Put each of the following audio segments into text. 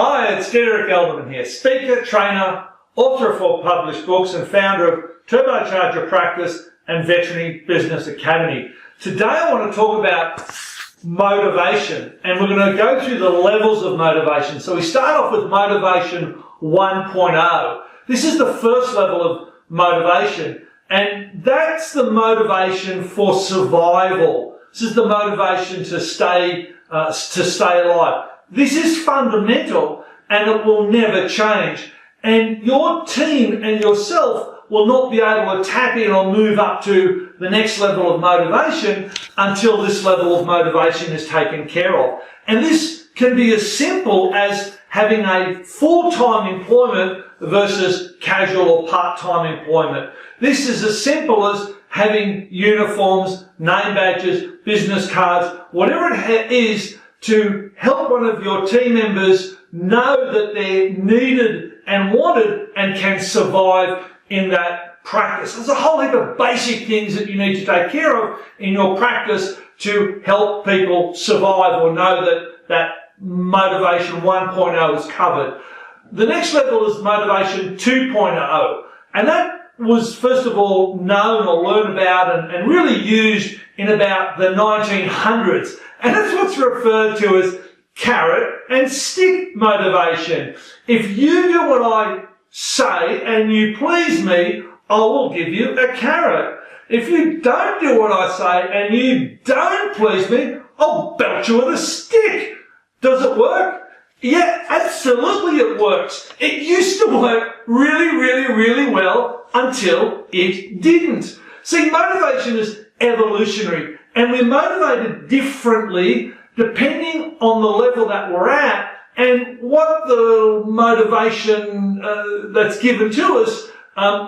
Hi, it's Diederik Gelderman here, speaker, trainer, author of 4 published books and founder of Turbocharge Your Practice and Veterinary Business Academy. Today I want to talk about motivation, and we're going to go through the levels of motivation. So we start off with motivation 1.0. This is the first level of motivation, and that's the motivation for survival. This is the motivation to stay alive. This is fundamental and it will never change. And your team and yourself will not be able to tap in or move up to the next level of motivation until this level of motivation is taken care of. And this can be as simple as having a full-time employment versus casual or part-time employment. This is as simple as having uniforms, name badges, business cards, whatever it is, to help one of your team members know that they're needed and wanted and can survive in that practice. There's a whole heap of basic things that you need to take care of in your practice to help people survive or know that motivation 1.0 is covered. The next level is motivation 2.0, and that was first of all known or learned about and really used in about the 1900s. And that's what's referred to as carrot and stick motivation. If you do what I say and you please me, I will give you a carrot. If you don't do what I say and you don't please me, I'll belt you with a stick. Does it work? Yeah, absolutely it works. It used to work really well until it didn't. See, motivation is evolutionary, and we're motivated differently depending on the level that we're at and what the motivation that's given to us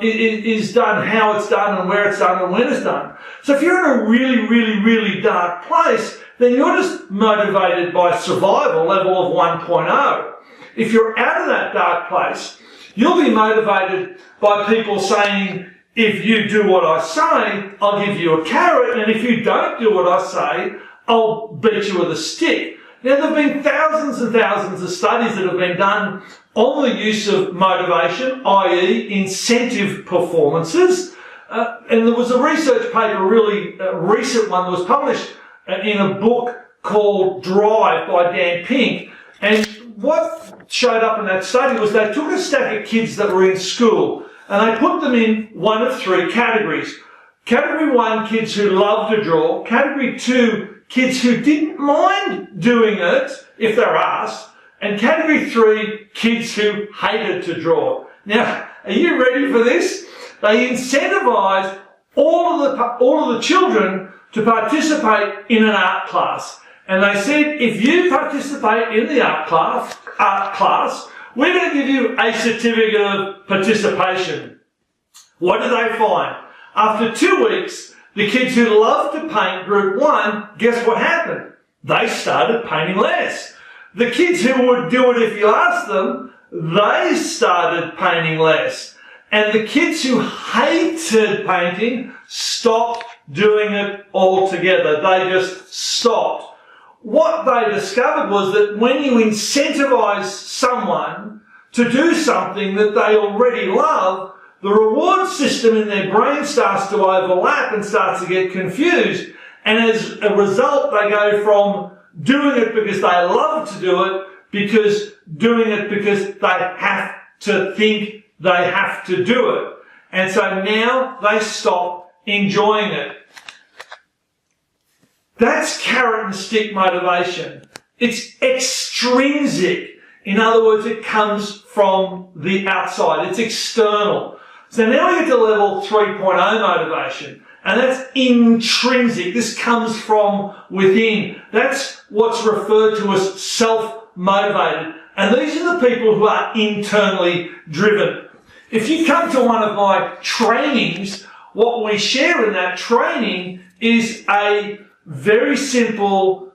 is done, how it's done and where it's done and when it's done. So if you're in a really dark place, then you're just motivated by survival, level of 1.0. If you're out of that dark place, you'll be motivated by people saying, if you do what I say, I'll give you a carrot, and if you don't do what I say, I'll beat you with a stick. Now, there have been thousands and thousands of studies that have been done on the use of motivation, i.e. incentive performances. And there was a research paper, a really recent one, that was published in a book called Drive by Dan Pink. And what showed up in that study was they took a stack of kids that were in school and they put them in one of 3 categories. Category 1, kids who love to draw. Category 2, kids who didn't mind doing it if they're asked. And category 3, kids who hated to draw. Now, are you ready for this? They incentivized all of the children to participate in an art class. And they said, if you participate in the art class, we're going to give you a certificate of participation. What did they find? After 2 weeks, the kids who loved to paint, group 1, guess what happened? They started painting less. The kids who would do it if you asked them, they started painting less. And the kids who hated painting stopped doing it altogether. They just stopped. What they discovered was that when you incentivize someone to do something that they already love, the reward system in their brain starts to overlap and starts to get confused. And as a result, they go from doing it because they love to do it, because doing it because they have to think they have to do it. And so now they stop enjoying it. That's carrot and stick motivation. It's extrinsic. In other words, it comes from the outside. It's external. So now we get to level 3.0 motivation, and that's intrinsic. This comes from within. That's what's referred to as self-motivated. And these are the people who are internally driven. If you come to one of my trainings, what we share in that training is a very simple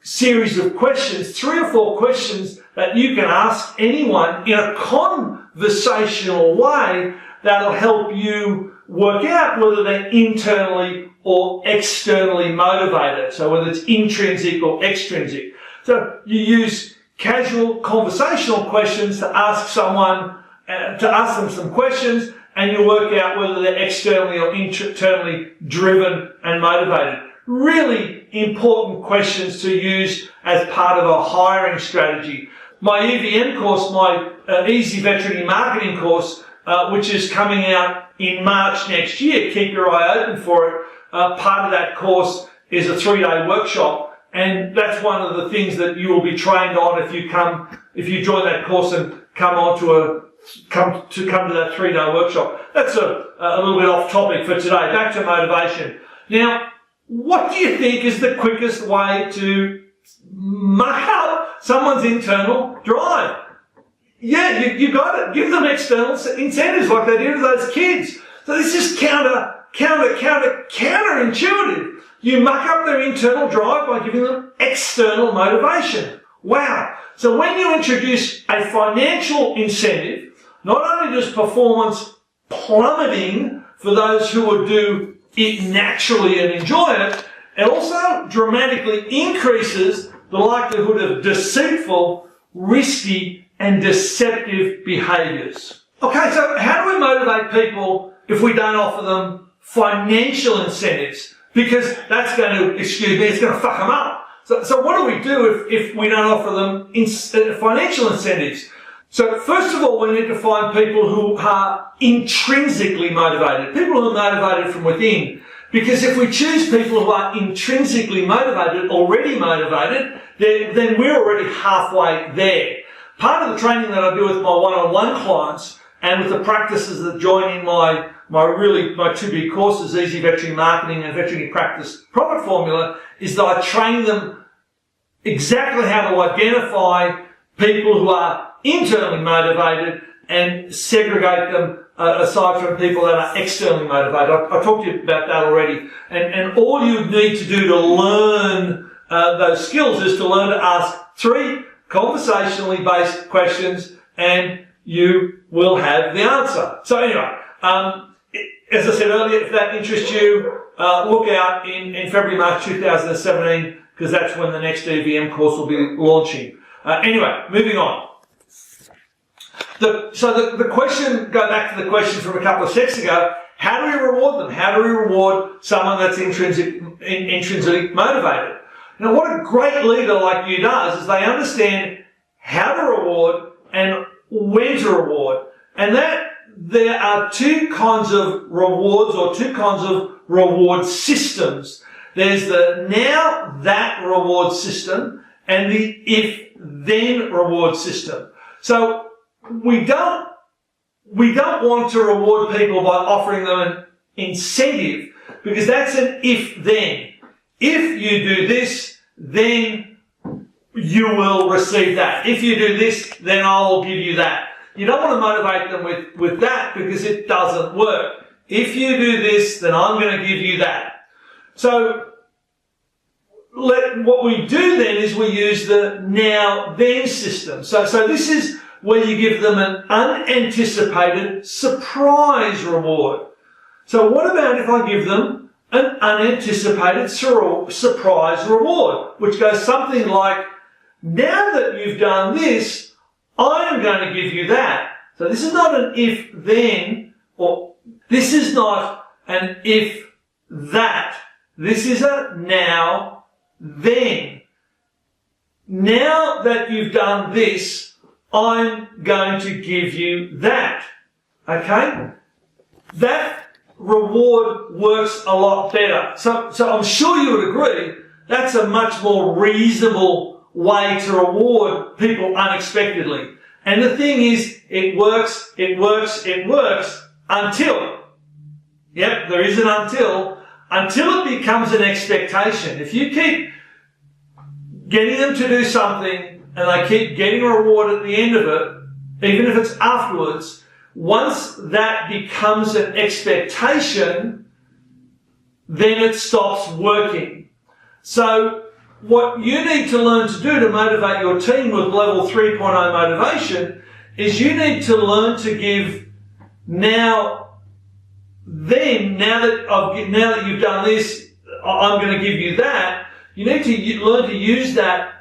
series of questions, 3 or 4 questions that you can ask anyone in a conversational way that'll help you work out whether they're internally or externally motivated. So whether it's intrinsic or extrinsic. So you use casual conversational questions to ask someone, to ask them some questions, and you work out whether they're externally or internally driven and motivated. Really important questions to use as part of a hiring strategy. My EVM course, my Easy Veterinary Marketing course, which is coming out in March next year, keep your eye open for it. Part of that course is a 3-day workshop, and that's one of the things that you will be trained on if you join that course and come to that 3-day workshop. That's a little bit off topic for today. Back to motivation. Now, what do you think is the quickest way to muck up someone's internal drive? Yeah, you got it. Give them external incentives like they do to those kids. So this is counterintuitive. You muck up their internal drive by giving them external motivation. Wow. So when you introduce a financial incentive, not only does performance plummeting for those who would do it naturally and enjoy it, it also dramatically increases the likelihood of deceitful, risky, and deceptive behaviours. Okay, so how do we motivate people if we don't offer them financial incentives? Because that's going to, it's going to fuck them up. So what do we do if we don't offer them financial incentives? So first of all, we need to find people who are intrinsically motivated, people who are motivated from within. Because if we choose people who are intrinsically motivated, already motivated, then we're already halfway there. Part of the training that I do with my one-on-one clients and with the practices that join in my two big courses, Easy Veterinary Marketing and Veterinary Practice Profit Formula, is that I train them exactly how to identify people who are internally motivated and segregate them aside from people that are externally motivated. I talked to you about that already. And all you need to do to learn those skills is to learn to ask 3 conversationally based questions, and you will have the answer. So anyway, as I said earlier, if that interests you, look out in February, March 2017, because that's when the next EVM course will be launching. Anyway, moving on. The question, go back to the question from a couple of seconds ago, how do we reward them? How do we reward someone that's intrinsically motivated? Now, what a great leader like you does is they understand how to reward and when to reward. And that there are 2 kinds of rewards or 2 kinds of reward systems. There's the now that reward system and the if then reward system. So we don't want to reward people by offering them an incentive, because that's an if then. If you do this, then you will receive that. If you do this, then I'll give you that. You don't want to motivate them with that, because it doesn't work. If you do this, then I'm going to give you that. So what we do then is we use the now-then system. So this is where you give them an unanticipated surprise reward. So what about if I give them an unanticipated surprise reward, which goes something like, now that you've done this, I am going to give you that. So this is not an if then, or this is not an if that. This is a now then. Now that you've done this, I'm going to give you that. Okay? That reward works a lot better. So I'm sure you would agree that's a much more reasonable way to reward people unexpectedly. And the thing is, it works until, yep, there is an until it becomes an expectation. If you keep getting them to do something and they keep getting a reward at the end of it, even if it's afterwards, once that becomes an expectation, then it stops working. So what you need to learn to do to motivate your team with level 3.0 motivation is you need to learn to give now that you've done this, I'm going to give you that. You need to learn to use that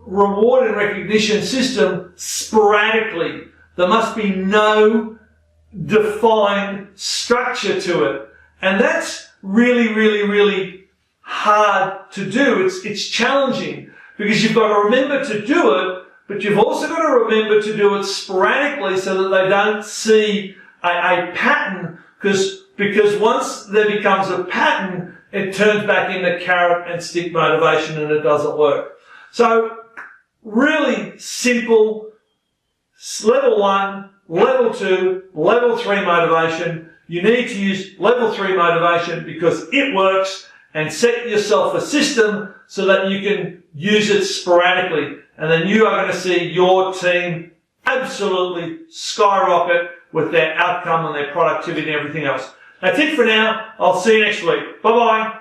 reward and recognition system sporadically. There must be no defined structure to it. And that's really, really, really hard to do. It's challenging because you've got to remember to do it, but you've also got to remember to do it sporadically so that they don't see a pattern, because once there becomes a pattern, it turns back into carrot and stick motivation and it doesn't work. So really simple, level 1, level 2, level 3 motivation. You need to use level 3 motivation because it works, and set yourself a system so that you can use it sporadically. And then you are going to see your team absolutely skyrocket with their outcome and their productivity and everything else. That's it for now. I'll see you next week. Bye-bye.